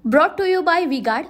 Brought to you by V-Guard.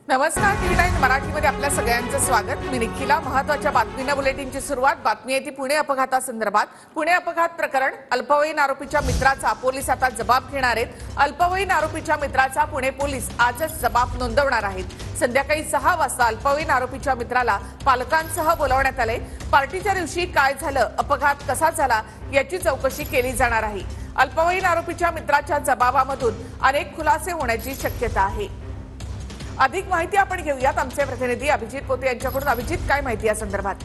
नमस्कार, TV9 मराठीमध्ये आपल्या सगळ्यांचं स्वागत. मी निखिला. महत्त्वाच्या बातमीने बुलेटिनची सुरुवात. बातमी आहे ती पुणे अपघातासंदर्भात. पुणे अपघात प्रकरण, अल्पवयीन आरोपीच्या मित्राचा पोलीस आता जबाब घेणार आहेत. अल्पवयीन आरोपीच्या मित्राचा पुणे पोलीस आजच जबाब नोंदवणार आहेत. संध्याकाळी 6 वाजता अल्पवयीन आरोपीच्या मित्राला पालकांसह बोलावण्यात आले. पार्टीच्या दिवशी काय झालं, अपघात कसा झाला याची चौकशी केली जाणार आहे. अल्पवयीन आरोपीच्या मित्राच्या जबाबामधून अनेक खुलासे होण्याची शक्यता आहे. अधिक माहिती आपण घेऊयात आमचे प्रतिनिधी अभिजित पोते यांच्याकडून. अभिजित, काय माहिती या संदर्भात?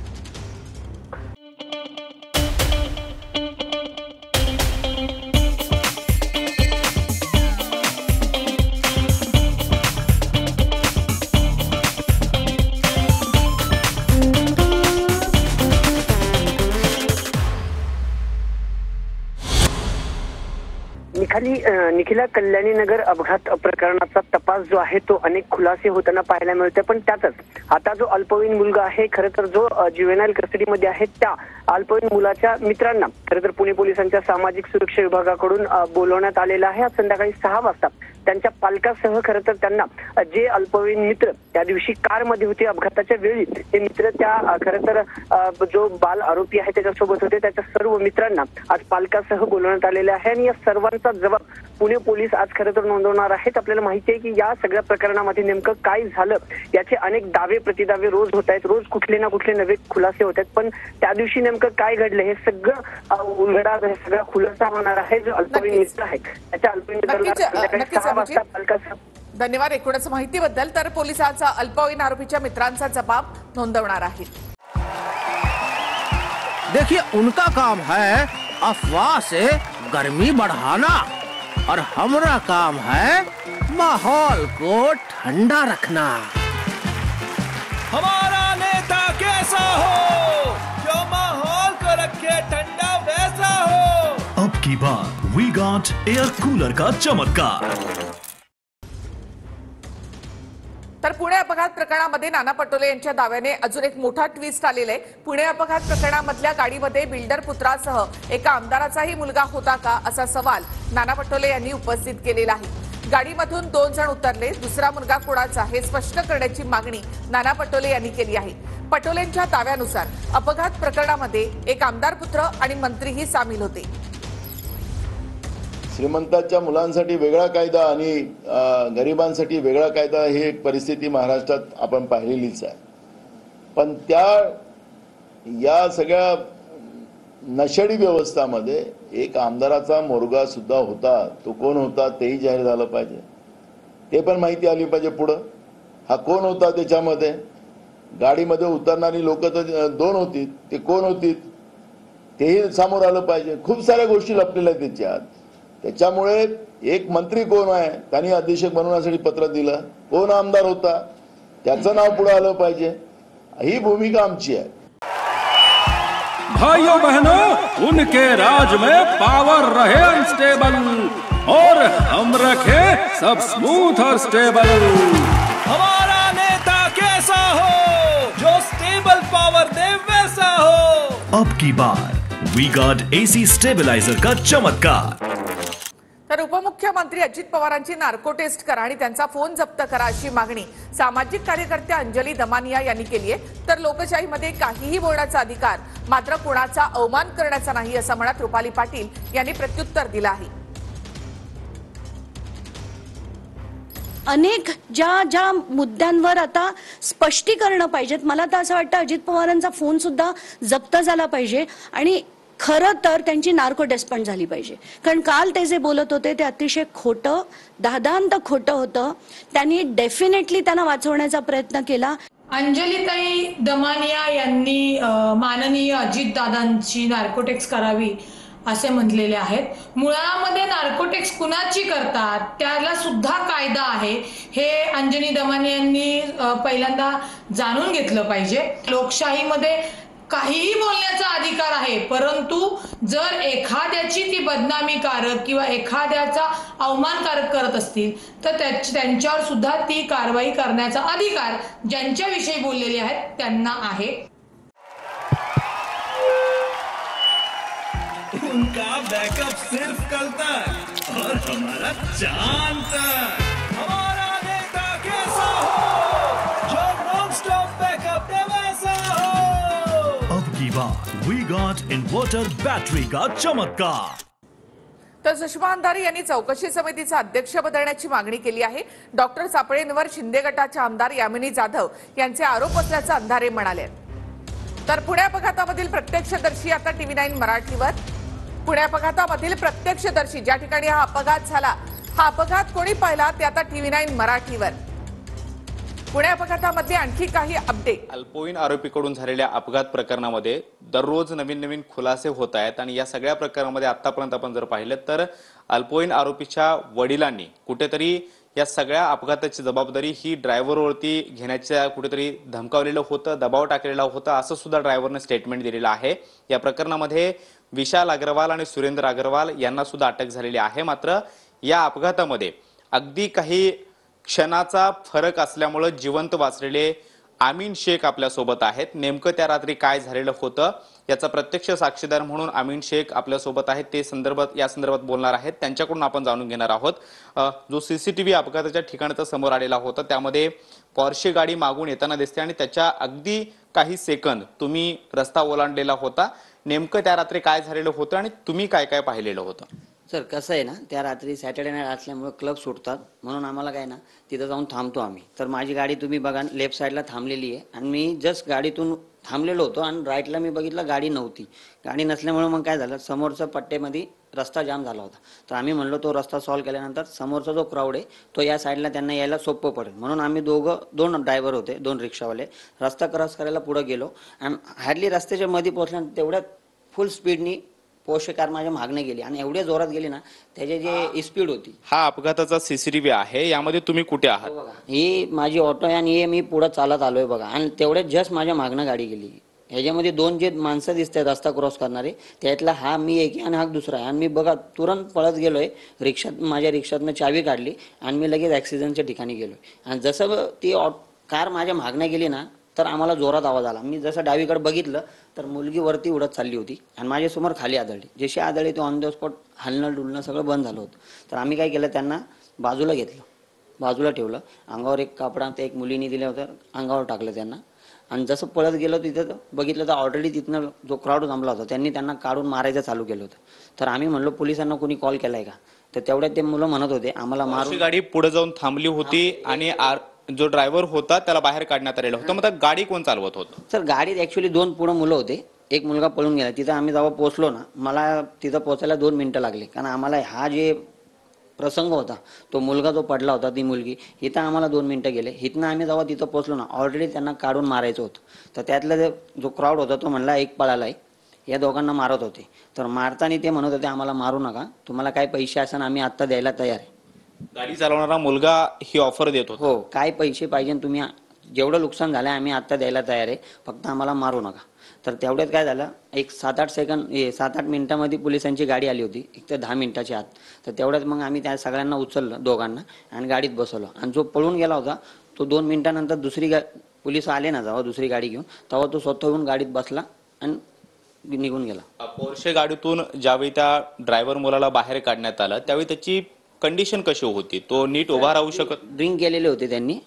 निखिला, कल्याणी नगर अपघात प्रकरणाचा तपास जो आहे तो अनेक खुलासे होताना पाहायला मिळते. पण त्यातच आता जो अल्पवयीन मुलगा आहे, खरं तर जो ज्युव्हेनाइल कस्टडीमध्ये आहे, त्या अल्पवयीन मुलाच्या मित्रांना खरं तर पुणे पोलिसांच्या सामाजिक सुरक्षा विभागाकडून बोलवण्यात आलेलं आहे. आज संध्याकाळी 6 वाजता त्यांच्या पालकासह खरं तर त्यांना जे अल्पवयीन मित्र त्या दिवशी कारमध्ये होते अपघाताच्या वेळी, ते मित्र त्या खरं तर जो बाल आरोपी आहे त्याच्यासोबत होते, त्याच्या सर्व मित्रांना आज पालकासह बोलवण्यात आलेले आहे. आणि या सर्वांचा जबाब पुणे पोलीस आज खरं तर नोंदवणार आहेत. आपल्याला माहिती आहे की या सगळ्या प्रकरणामध्ये नेमकं काय झालं याचे अनेक दावे प्रतिदावे रोज होत आहेत. रोज कुठले ना कुठले नवे खुलासे होत आहेत. पण त्या दिवशी नेमकं काय घडलं हे सगळं उलगडा, हे सगळा खुलासा होणार आहे. जो अल्पवयीन मित्र आहे त्याच्या अल्पवयीन धन्यवाद एकूणच माहितीबद्दल. तर पोलिसांचा अल्पवयीन आरोपीच्या मित्रांचा जबाब नोंदवणार आहे. देखिए, उनका काम है अफवाह से गर्मी बढ़ाना और हमारा काम है माहौल को ठंडा रखना. हमारा नेता कैसा हो जो माहौल को रखे ठंडा वैसा हो. अब की बार वी-गार्ड एयर कूलर का चमत्कार. तर पुणे अपघात प्रकरणामध्ये नाना पटोले यांच्या दाव्याने अजून एक मोठा ट्विस्ट आलेला आहे. पुणे अपघात प्रकरणामधल्या गाडीमध्ये बिल्डर पुत्रासह एका आमदाराचाही मुलगा होता का, असा सवाल नाना पटोले यांनी उपस्थित केलेला आहे. गाडीमधून 2 जण उतरले, दुसरा मुलगा कोणाचा हे स्पष्ट करण्याची मागणी नाना पटोले यांनी केली आहे. पटोलेंच्या दाव्यानुसार अपघात प्रकरणामध्ये एक आमदार पुत्र आणि मंत्रीही सामील होते. श्रीमंतांच्या मुलांसाठी वेगळा कायदा आणि गरिबांसाठी वेगळा कायदा, ही एक परिस्थिती महाराष्ट्रात आपण पाहिलेलीच आहे. पण या सगळ्या नशेडी व्यवस्थामध्ये एक आमदाराचा मुलगा सुद्धा होता. तो कोण होता तेही जाहीर झालं पाहिजे. ते पण माहिती आली पाहिजे पुढं. हा कोण होता, त्याच्यामध्ये गाडीमध्ये उतरणारी लोक तर 2 होती, ते कोण होती तेही समोर आलं पाहिजे. खूप साऱ्या गोष्टी लपलेल्या आहेत त्याच्यात. त्याच्यामुळे एक मंत्री कोण आहे, त्यांनी अधीक्षक बनवण्यासाठी पत्र दिलं, कोण आमदार होता त्याचं नाव पुढे आलं पाहिजे. ही भूमिका आमची आहे. भाइयों बहनों, उनके राज में पावर रहे अनस्टेबल और हम रखे सब स्मूथ और स्टेबल. हमारा नेता कैसा हो जो स्टेबल पावर दे वैसा हो. अब की बार वी-गार्ड एसी स्टेबलाइजर का चमत्कार. तर उपमुख्यमंत्री अजित पवारांची नार्को टेस्ट करा आणि त्यांचा फोन जप्त करा, अशी मागणी सामाजिक कार्यकर्त्या अंजली दमानिया यांनी केली आहे. तर लोकशाहीमध्ये काहीही बोलण्याचा अधिकार, मात्र कोणाचा अवमान करण्याचा नाही, असं म्हणत रुपाली पाटील यांनी प्रत्युत्तर दिलं आहे. अनेक ज्या मुद्द्यांवर आता स्पष्टीकरण पाहिजेत. मला तर असं वाटतं अजित पवारांचा फोन सुद्धा जप्त झाला पाहिजे आणि खरं तर त्यांची नार्को टेस्ट पण झाली पाहिजे. कारण काल ते जे बोलत होते ते अतिशय खोटं, दादांत खोटं होतं. त्यांनी डेफिनेटली त्यांना वाचवण्याचा प्रयत्न केला. अंजलीताई दमानिया यांनी माननीय अजितदादांची नार्कोटेक्स करावी असे म्हटलेले आहेत. मुळामध्ये नार्कोटेक्स कुणाची करतात त्याला सुद्धा कायदा आहे, हे अंजनी दमानिया यांनी पहिल्यांदा जाणून घेतलं पाहिजे. लोकशाहीमध्ये काहीही बोलण्याचा अधिकार आहे, परंतु जर एखाद्याची ती बदनामीकारक किंवा एखाद्याचा अवमानकारक करत असतील तर त्यांच्यावर सुद्धा ती कारवाई करण्याचा अधिकार ज्यांच्याविषयी बोललेले आहेत त्यांना आहे. उनका बैकअप सिर्फ कल तक और हमारा चांद तक. हमारा नेता कैसा हो जो नॉन स्टॉप बैकअप दे वैसा हो. अब की बार वी गॉट इन्वर्टर बैटरी का चमत्कार. तर सुषमा अंधारे यांनी चौकशी समितीचा अध्यक्ष बदलण्याची मागणी केली आहे. डॉक्टर सापळेंवर शिंदे गटाच्या आमदार यामिनी जाधव यांचे आरोप असल्याचं अंधारे म्हणाले. तर पुणे अपघातामधील प्रत्यक्षदर्शी आता टीव्ही 9 मराठीवर. पुणे अपघातामधील प्रत्यक्षदर्शी ज्या ठिकाणी हा अपघात झाला, हा अपघात कोणी पाहिला ते आता टीव्ही 9 मराठीवर. पुणे अपघातामध्ये आणखी काही अपडेट. अल्पवयीन आरोपीकडून झालेल्या अपघात प्रकरणामध्ये दररोज नवीन नवीन खुलासे होत आहेत आणि या सगळ्या प्रकरणामध्ये आतापर्यंत आपण जर पाहिलं तर अल्पवयीन आरोपीच्या वडिलांनी कुठेतरी या सगळ्या अपघाताची जबाबदारी ही ड्रायव्हरवरती घेण्याच्या कुठेतरी धमकावलेलं होतं, दबाव टाकलेला होता, असं सुद्धा ड्रायव्हरने स्टेटमेंट दिलेलं आहे. या प्रकरणामध्ये विशाल अग्रवाल आणि सुरेंद्र अग्रवाल यांना सुद्धा अटक झालेली आहे. मात्र या अपघातामध्ये अगदी काही क्षणाचा फरक असल्यामुळे जिवंत वाचलेले आमीन शेख आपल्यासोबत आहेत. नेमकं त्या रात्री काय झालेलं होतं याचा प्रत्यक्ष साक्षीदार म्हणून आमीन शेख आपल्यासोबत आहेत. ते या संदर्भात बोलणार आहेत. त्यांच्याकडून आपण जाणून घेणार आहोत. जो सीसीटीव्ही अपघाताच्या ठिकाणाचा समोर आलेला होता त्यामध्ये पॉर्शे गाडी मागून येताना दिसते आणि त्याच्या अगदी काही सेकंद तुम्ही रस्ता ओलांडलेला होता. नेमकं त्या रात्री काय झालेलं होतं आणि तुम्ही काय काय पाहिलेलं होतं? सर कसं आहे ना, त्या रात्री सॅटर्डे नाईट असल्यामुळे क्लब सुटतात म्हणून आम्हाला काय ना तिथं जाऊन थांबतो आम्ही. तर माझी गाडी तुम्ही बघा लेफ्ट साईडला थांबलेली आहे आणि मी जस्ट गाडीतून थांबलेलो होतो आणि राईटला मी बघितलं गाडी नव्हती. गाडी नसल्यामुळे मग काय झालं, समोरच्या पट्ट्यामध्ये रस्ता जाम झाला होता. तर आम्ही म्हणलो तो रस्ता सॉल्व्ह केल्यानंतर समोरचा जो क्राऊड आहे तो या साईडला त्यांना यायला सोपं पडेल म्हणून आम्ही दोन ड्रायव्हर होते, 2 रिक्षावाले, रस्ता क्रॉस करायला पुढे गेलो आणि हार्डली रस्त्याच्या मध्ये पोहोचल्यानंतर तेवढ्यात फुल स्पीडनी पोर्शे कार माझ्या मागणे गेली आणि एवढ्या जोरात गेली ना त्याची जी स्पीड होती. हा अपघाताचा सीसीटीव्ही आहे, यामध्ये तुम्ही कुठे आहात? ही माझी ऑटो आहे आणि हे मी पुढे चालत आलोय बघा आणि तेवढ्यात जस्ट माझ्या मागणं गाडी गेली. ह्याच्यामध्ये 2 जे माणसं दिसतात रस्ता क्रॉस करणारे त्यातला हा मी एक आणि हा दुसरा आहे आणि मी बघा तुरंत पळत गेलोय रिक्षात, माझ्या रिक्षातनं चावी काढली आणि मी लगेच ऍक्सिडेंटच्या ठिकाणी गेलोय आणि जसं ती कार माझ्या मागण्या गेली ना तर आम्हाला जोरात आवाज आला. मी जसं डावीकडे बघितलं तर मुलगी वरती उडत चालली होती आणि माझ्यासमोर खाली आदळली. जशी आदळली ते ऑन द स्पॉट हलणं डुलणं सगळं बंद झालं होतं. तर आम्ही काय केलं, त्यांना बाजूला घेतलं, बाजूला ठेवलं, अंगावर एक कापडा ते एक मुलीने दिलं होतं अंगावर टाकलं त्यांना आणि जसं पळत गेलो तिथं बघितलं तर ऑलरेडी तिथनं जो क्राऊड जमला होता त्यांनी त्यांना काढून मारायचं चालू केलं होतं. तर आम्ही म्हणलो पोलिसांना कोणी कॉल केलाय का, तर तेवढ्यात ते मुलं म्हणत होते आम्हाला मारून. गाडी पुढे जाऊन थांबली होती आणि जो ड्रायव्हर होता त्याला बाहेर काढण्यात आलेलं होतं. मग गाडी कोण चालवत होतं? सर गाडीत ऍक्च्युअली 2 पुढे मुलं होते, एक मुलगा पळून गेला. तिथं आम्ही जेव्हा पोहोचलो ना मला तिथं पोहोचायला 2 मिनिटं लागली कारण आम्हाला हा जे प्रसंग होता तो मुलगा जो पडला होता ती मुलगी इथं आम्हाला 2 मिनिटं गेले. इथनं आम्ही जेव्हा तिथं पोहोचलो ना ऑलरेडी त्यांना काढून मारायचं होतं. तर त्यातला जो क्राऊड होता तो म्हणला एक पळालाय, या दोघांना मारत होते. तर मारताना ते म्हणत होते आम्हाला मारू नका, तुम्हाला काय पैसे असेल आम्ही आता द्यायला तयार आहे. गाडी चालवणारा मुलगा ही ऑफर देत होता, हो काय पैसे पाहिजे तुम्ही, जेवढं नुकसान झालंय आम्ही आता द्यायला तयार आहे, फक्त आम्हाला मारू नका. तर तेवढ्यात काय झालं, एक 7-8 मिनिटांमध्ये पोलिसांची गाडी आली होती, एक तर 10 मिनिटाच्या आत. तर तेवढ्यात मग आम्ही त्या सगळ्यांना उचललं दोघांना आणि गाडीत बसवलं आणि जो पळून गेला होता तो 2 मिनिटांनंतर पोलीस आले ना जेव्हा दुसरी गाडी घेऊन तेव्हा तो स्वतः येऊन गाडीत बसला आणि निघून गेला. पोर्शे गाडीतून ज्यावेळी त्या ड्रायव्हर मुलाला बाहेर काढण्यात आलं त्यावेळी त्याची कंडिशन कशी होती? तो नीट उभा राहू शकत? ड्रिंक केलेले होते त्यांनी,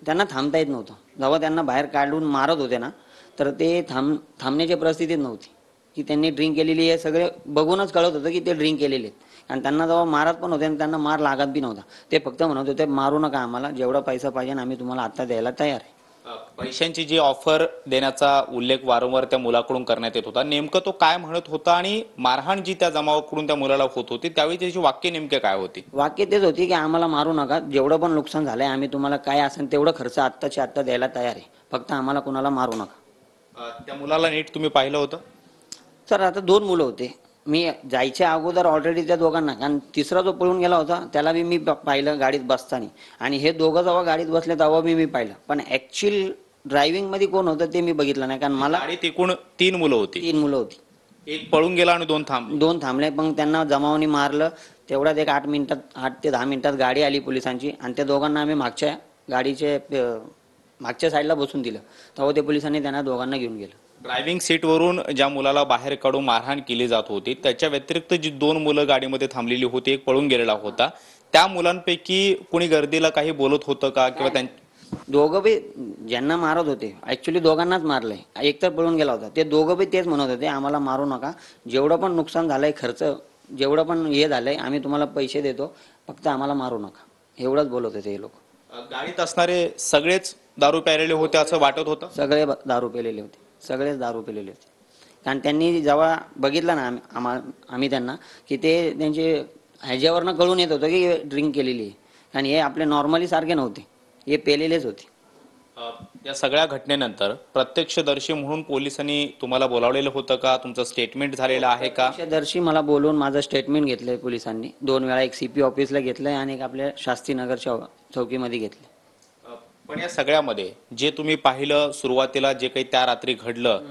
त्यांना थांबता येत नव्हतं. जेव्हा त्यांना बाहेर काढून मारत होते ना तर ते थांबण्याच्या परिस्थितीत नव्हती की त्यांनी ड्रिंक केलेली आहे. सगळे बघूनच कळत होतं की ते ड्रिंक केलेले आहेत आणि त्यांना जेव्हा मारत पण होते आणि त्यांना मार लागत बी नव्हता. ते फक्त म्हणत होते मारू नका आम्हाला, जेवढा पैसा पाहिजे आम्ही तुम्हाला आता द्यायला तयार आहे. पैशांची जी ऑफर देण्याचा उल्लेख वारंवार त्या मुलाकडून करण्यात येत होता, नेमकं तो काय म्हणत होता आणि मारहाण जी त्या जमावाकडून त्या मुलाला होत होती त्यावेळी त्याची वाक्य नेमके काय होती? वाक्य तेच होती की आम्हाला मारू नका, जेवढं पण नुकसान झालंय आम्ही तुम्हाला काय असेल तेवढं खर्च आत्ताच्या आत्ता द्यायला तयार आहे, फक्त आम्हाला कुणाला मारू नका. त्या मुलाला नीट तुम्ही पाहिलं होतं? सर आता 2 मुलं होते, मी जायच्या अगोदर ऑलरेडी त्या दोघांना, कारण तिसरा जो पळून गेला होता त्याला मी पाहिलं गाडीत बसताना आणि हे दोघं जेव्हा गाडीत बसले तेव्हा मी पाहिलं. पण ऍक्च्युअल ड्रायव्हिंग मध्ये कोण होतं ते मी बघितलं नाही, कारण मला गाडीत एकूण 3 मुलं होती. 3 मुलं होती. एक पळून गेला आणि 2 थांबले, पण त्यांना जमावणी मारलं. तेवढ्यात एक 8 ते 10 मिनिटात गाडी आली पोलिसांची आणि त्या दोघांना आम्ही मागच्या गाडीचे मागच्या साईडला बसून दिलं. तेव्हा ते पोलिसांनी त्यांना दोघांना घेऊन गेलं. ड्रायव्हिंग सीटवरून ज्या मुलाला बाहेर काढून मारहाण केली जात होती त्याच्या व्यतिरिक्त जी 2 मुलं गाडीमध्ये थांबलेली होती, एक पळून गेलेला होता, त्या मुलांपैकी कुणी गर्दीला काही बोलत होतं का? किंवा दोघं बी ज्यांना मारत होते ऍक्च्युली दोघांनाच मारलंय. एक तर पळून गेला होता. ते दोघं बी तेच म्हणत होते, आम्हाला मारू नका, जेवढं पण नुकसान झालंय, खर्च जेवढं पण हे झालंय, आम्ही तुम्हाला पैसे देतो, फक्त आम्हाला मारू नका, एवढंच बोलत होते हे लोक. गाडीत असणारे सगळेच दारू प्यायलेले होते असं वाटत होतं? सगळे दारू पेलेले होते, सगळेच दारू पेलेले होते. कारण त्यांनी जेव्हा बघितलं ना आम्ही त्यांना, की ते त्यांचे ह्याच्यावरनं कळून येत होतं की ड्रिंक केलेली आहे, आणि हे आपले नॉर्मली सारखे नव्हते, हे पेलेलेच होते. या सगळ्या घटनेनंतर प्रत्यक्षदर्शी म्हणून पोलिसांनी तुम्हाला बोलावलेलं होतं का? तुमचं स्टेटमेंट झालेलं आहे का? प्रत्यक्षदर्शी मला बोलून माझं स्टेटमेंट घेतलंय पोलिसांनी 2 वेळा. एक CP ऑफिसला घेतलंय आणि एक आपल्या शास्त्रीनगरच्या चौकीमध्ये घेतलंय. पण या सगळ्यामध्ये जे तुम्ही पाहिलं सुरुवातीला, जे काही त्या रात्री घडलं,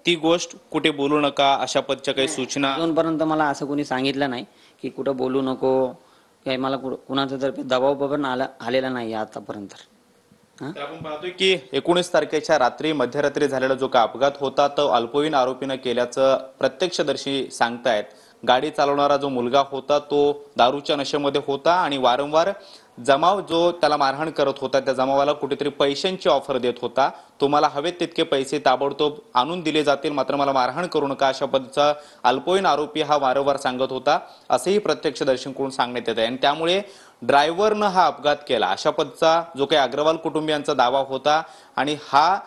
ती गोष्ट कुठे बोलू नका अशा पद्धतीच्या काही सूचना? अजूनपर्यंत मला असं कोणी सांगितलं नाही की कुठं बोलू नको, काही मला कुणाचा तर्फे दबाव पण आलेला नाही आतापर्यंत. तर आपण पाहतोय की 19 तारखेच्या रात्री मध्यरात्री झालेला जो काही अपघात होता तो अल्पवयीन आरोपीनं केल्याचं प्रत्यक्षदर्शी सांगतायत. गाडी चालवणारा जो मुलगा होता तो दारूच्या नशेमध्ये होता आणि वारंवार जमाव जो त्याला मारहाण करत होता त्या जमावाला कुठेतरी पैशांची ऑफर देत होता. तुम्हाला हवेत तितके पैसे ताबडतोब आणून दिले जातील, मात्र मला मारहाण करू नका, अशा पद्धतीचा अल्पवयीन आरोपी हा वारंवार सांगत होता असंही प्रत्यक्षदर्शींकडून सांगण्यात येत आहे. आणि त्यामुळे ड्रायव्हरनं हा अपघात केला अशा पद्धतीचा जो काही अग्रवाल कुटुंबियांचा दावा होता आणि हा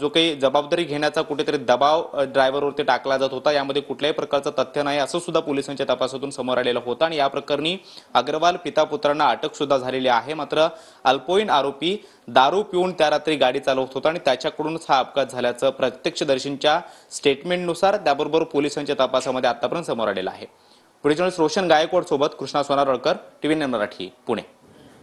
जो काही जबाबदारी घेण्याचा कुठेतरी दबाव ड्रायव्हरवरती टाकला जात होता, यामध्ये कुठल्याही प्रकारचं तथ्य नाही असं सुद्धा पोलिसांच्या तपासातून समोर आलेलं होतं. आणि या प्रकरणी अग्रवाल पिता पुत्रांना अटक सुद्धा झालेली आहे. मात्र अल्पवयीन आरोपी दारू पिऊन त्या रात्री गाडी चालवत होता आणि त्याच्याकडूनच हा अपघात झाल्याचं प्रत्यक्षदर्शींच्या स्टेटमेंटनुसार त्याबरोबर पोलिसांच्या तपासामध्ये आतापर्यंत समोर आलेलं आहे. पुढे जर्नलिस्ट रोशन गायकवाड सोबत कृष्णा सोनारळकर, TV9 मराठी, पुणे.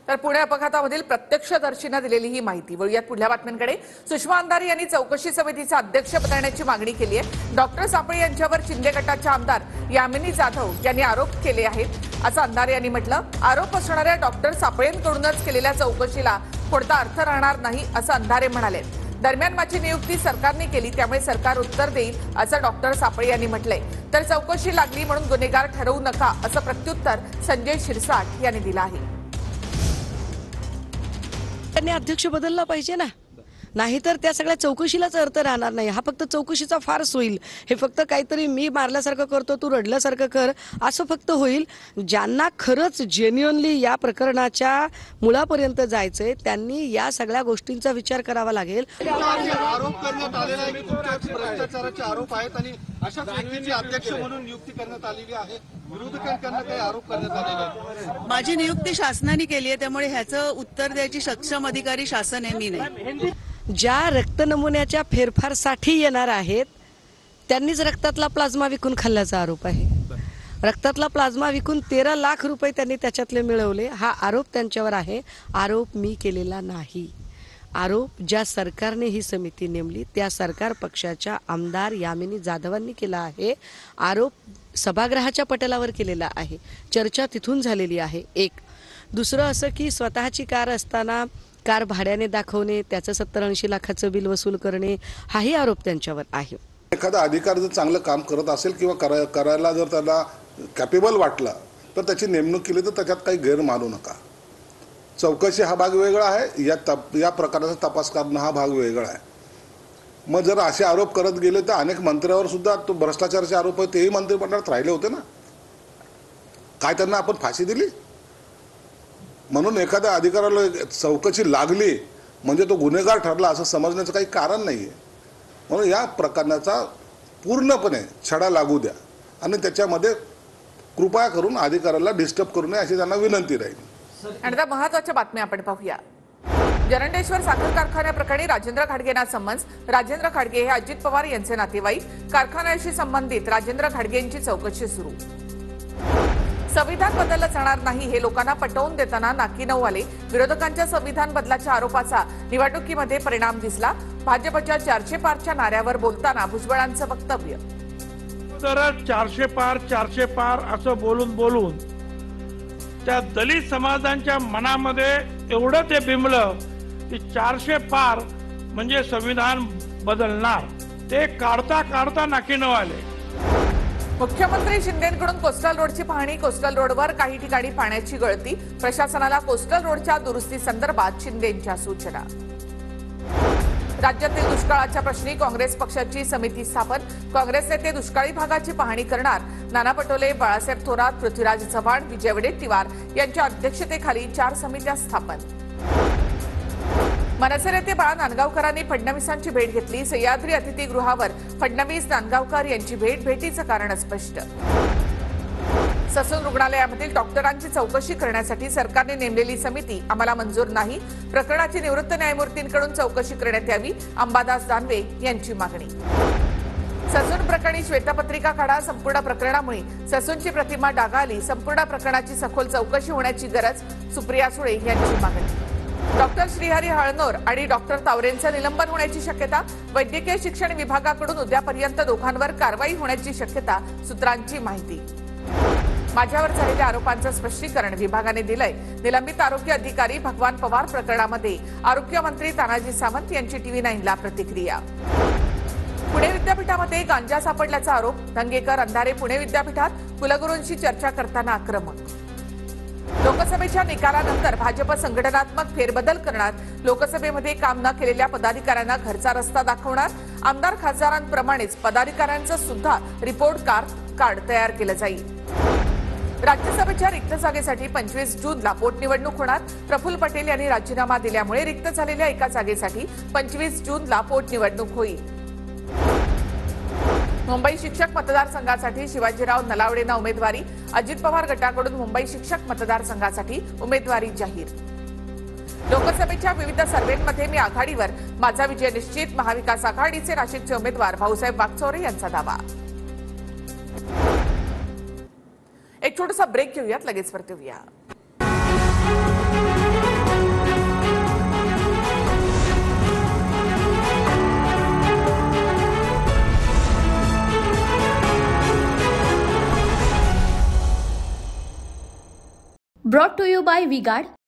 तर पुणे अपघातामधील प्रत्यक्षदर्शींना दिलेली ही माहिती. वळूयात पुढल्या बातम्यांकडे. सुषमा अंधारे यांनी चौकशी समितीचं अध्यक्ष बनण्याची मागणी केली आहे. डॉक्टर सापळे यांच्यावर शिंदे गटाच्या आमदार यामिनी जाधव यांनी आरोप केले आहेत असं अंधारे यांनी म्हटलं. आरोप असणाऱ्या डॉक्टर सापळेंकडूनच केलेल्या चौकशीला कोणता अर्थ राहणार नाही असं अंधारे म्हणाले. दरम्यान माझी नियुक्ती सरकारने केली, त्यामुळे सरकार उत्तर देईल असं डॉक्टर सापळे यांनी म्हटलंय. तर चौकशी लागली म्हणून गुन्हेगार ठरवू नका असं प्रत्युत्तर संजय शिरसाट यांनी दिलं आहे. त्यांनी अध्यक्ष बदलला पाहिजे ना, नाहीतर त्या सगळ्या चौकशीलाच अर्थ राहणार नाही. हा फक्त चौकशीचा फार्स होईल. हे फक्त काहीतरी मी मारल्यासारखं करतो, तू रडल्यासारखं कर, असं फक्त होईल. ज्यांना खरंच जेन्युअनली या प्रकरणाच्या मुळापर्यंत जायचंय त्यांनी या सगळ्या गोष्टींचा विचार करावा लागेल. आरोप करण्यात आलेला आहे, भ्रष्टाचाराचे आरोप आहेत आणि अशा व्यक्तीची अध्यक्ष म्हणून नियुक्ती करण्यात आलेली आहे. विरोधकांकडून काही आरोप करण्यात आलेले आहेत. माझी नियुक्ती शासनाने केली आहे, त्यामुळे ह्याचं उत्तर द्यायची सक्षम अधिकारी शासन आहे, मी नाही. ज्या रक्त नमुन्याच्या फेरफारसाठी येणार आहेत त्यांनीच रक्तातला प्लाझ्मा विकून खाल्ल्याचा आरोप आहे. रक्तातला प्लाझ्मा विकून 13 लाख रुपये त्यांनी त्याच्यातले मिळवले. हा आरोप त्यांच्यावर आहे. आरोप मी केलेला नाही. आरोप ज्या सरकारने ही समिती नेमली त्या सरकार पक्षाच्या आमदार यामिनी जाधवांनी केला आहे. आरोप सभागृहाच्या पटलावर केलेला आहे. चर्चा तिथून झालेली आहे. एक. दुसरं असं की स्वतःची कार असताना कार भाड्याने दाखवणे, त्याचं 70-80 लाखाचं बिल वसूल करणे, हाही आरोप त्यांच्यावर आहे. एखादा अधिकारी जर चांगलं काम करत असेल किंवा करायला जर त्याला कॅपेबल वाटला तर त्याची नेमणूक केली तर त्याच्यात काही गैर मानू नका. चौकशी हा भाग वेगळा आहे, या प्रकाराचा तपास करणं हा भाग वेगळा आहे. मग जर असे आरोप करत गेले तर अनेक मंत्र्यावर सुद्धा तो भ्रष्टाचाराचे आरोप आहे, तेही मंत्रिमंडळात राहिले होते ना. काय त्यांना आपण फाशी दिली? म्हणून एखाद्या अधिकाऱ्याला चौकशी लागली म्हणजे तो गुन्हेगार ठरला असं समजण्याचं काही कारण नाही आहे. म्हणून या प्रकरणाचा पूर्णपणे छडा लागू द्या आणि त्याच्यामध्ये कृपया करून अधिकाऱ्याला डिस्टर्ब करू नये अशी त्यांना विनंती राहील. आणि आता महत्त्वाच्या बातम्या आपण पाहूया. जरंडेश्वर साखर कारखान्याप्रकरणी राजेंद्र खाडगेंना समन्स. राजेंद्र खाडगे हे अजित पवार यांचे नातेवाईक. कारखान्याशी संबंधित राजेंद्र खाडगेंची चौकशी सुरू. संविधान बदललं जाणार नाही हे लोकांना पटवून देताना नाकी नऊ आले. विरोधकांच्या संविधान बदलाच्या आरोपाचा निवडणुकीमध्ये परिणाम दिसला. भाजपच्या 400 पारच्या नाऱ्यावर बोलताना भुजबळांचं वक्तव्य. तर 400 पार असं बोलून त्या दलित समाजांच्या मनामध्ये एवढं ते बिंबलं की 400 पार म्हणजे संविधान बदलणार. ते काढता नाकी नऊ आले. मुख्यमंत्री शिंदेंकडून कोस्टल रोडची पाहणी. कोस्टल रोडवर काही ठिकाणी पाण्याची गळती. प्रशासनाला कोस्टल रोडच्या दुरुस्ती संदर्भात शिंदेंच्या सूचना. राज्यातील दुष्काळाच्या प्रश्नी काँग्रेस पक्षाची समिती स्थापन. काँग्रेस नेते दुष्काळी भागाची पाहणी करणार. नाना पटोले, बाळासाहेब थोरात, पृथ्वीराज चव्हाण, विजय वडेट्टीवार यांच्या अध्यक्षतेखाली 4 समित्या स्थापन. मनसे नेते बाळा नांदगावकरांनी फडणवीसांची भेट घेतली. सह्याद्री अतिथीगृहावर फडणवीस नांदगावकर यांची भेट. भेटीचं कारण स्पष्ट. ससून रुग्णालयामधील डॉक्टरांची चौकशी करण्यासाठी सरकारने नेमलेली समिती आम्हाला मंजूर नाही. प्रकरणाची निवृत्त न्यायमूर्तींकडून चौकशी करण्यात यावी. अंबादास दानवे यांची मागणी. ससून प्रकरणी श्वेतपत्रिका काढा. संपूर्ण प्रकरणामुळे ससूनची प्रतिमा डागाळली. संपूर्ण प्रकरणाची सखोल चौकशी होण्याची गरज. सुप्रिया सुळे यांची मागणी. डॉक्टर श्रीहरी हळनोर आणि डॉक्टर तावरेंचं निलंबन होण्याची शक्यता. वैद्यकीय शिक्षण विभागाकडून उद्यापर्यंत दोघांवर कारवाई होण्याची शक्यता. सूत्रांची माहिती. माझ्यावर झालेल्या आरोपांचं स्पष्टीकरण विभागाने दिलंय. निलंबित आरोग्य अधिकारी भगवान पवार प्रकरणामध्ये आरोग्यमंत्री तानाजी सावंत यांची TV9ला प्रतिक्रिया. पुणे विद्यापीठामध्ये गांजा सापडल्याचा आरोप. धंगेकर अंधारे पुणे विद्यापीठात कुलगुरूंशी चर्चा करताना आक्रमक. लोकसभेच्या निकालानंतर भाजप संघटनात्मक फेरबदल करणार. लोकसभेमध्ये काम न केलेल्या पदाधिकाऱ्यांना घरचा रस्ता दाखवणार. आमदार खासदारांप्रमाणेच पदाधिकाऱ्यांचं सुद्धा रिपोर्ट कार्ड तयार केलं जाईल. राज्यसभेच्या रिक्त जागेसाठी 25 जूनला पोटनिवडणूक होणार. प्रफुल्ल पटेल यांनी राजीनामा दिल्यामुळे रिक्त झालेल्या एका जागेसाठी 25 जूनला पोटनिवडणूक होईल. मुंबई शिक्षक मतदारसंघासाठी शिवाजीराव नलावडेंना उमेदवारी. अजित पवार गटाकडून मुंबई शिक्षक मतदारसंघासाठी उमेदवारी जाहीर. लोकसभेच्या विविध सर्व्हेमध्ये मी आघाडीवर. माझा विजय निश्चित. महाविकास आघाडीचे नाशिकचे उमेदवार भाऊसाहेब वागचौरे यांचा दावा. एक छोटासा ब्रेक घेऊयात. लगेच परत येऊया. Brought to you by V-Guard.